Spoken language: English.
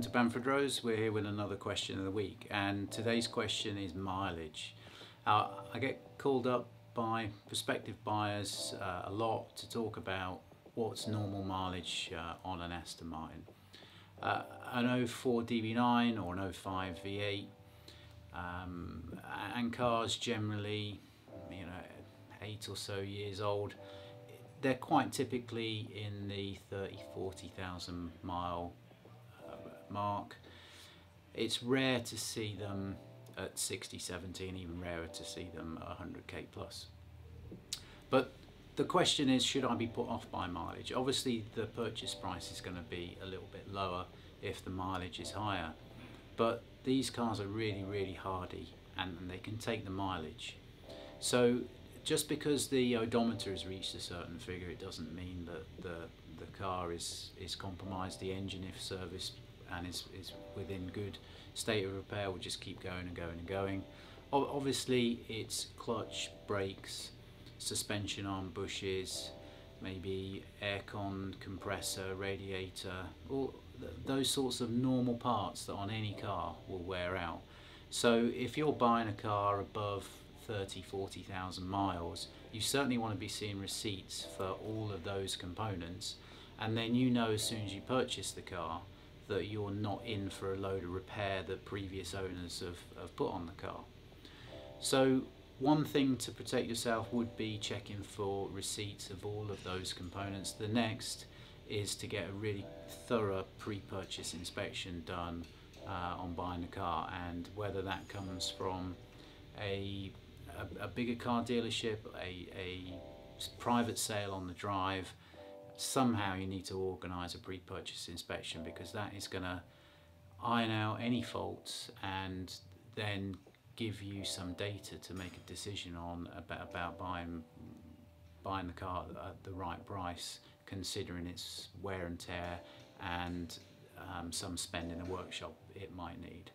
to Bamfordrose. We're here with another question of the week, and today's question is mileage. I get called up by prospective buyers a lot to talk about what's normal mileage on an Aston Martin. An 04 DB9 or an 05 V8, and cars generally, 8 or so years old, they're quite typically in the 30,000–40,000 mile mark. It's rare to see them at 60, 70, and even rarer to see them at 100k plus. But the question is, should I be put off by mileage? Obviously the purchase price is going to be a little bit lower if the mileage is higher, but these cars are really hardy and they can take the mileage. So just because the odometer has reached a certain figure, it doesn't mean that the car is compromised. The engine, if serviced and is within good state of repair, will just keep going and going and going. Obviously it's clutch, brakes, suspension arm bushes, maybe aircon, compressor, radiator, all those sorts of normal parts that on any car will wear out. So if you're buying a car above 30–40,000 miles, you certainly want to be seeing receipts for all of those components, and then as soon as you purchase the car that you're not in for a load of repair that previous owners have put on the car. So one thing to protect yourself would be checking for receipts of all of those components. The next is to get a really thorough pre-purchase inspection done on buying the car, and whether that comes from a bigger car dealership, a private sale on the drive, somehow you need to organise a pre-purchase inspection, because that is going to iron out any faults and then give you some data to make a decision on about buying the car at the right price, considering its wear and tear and some spend in a workshop it might need.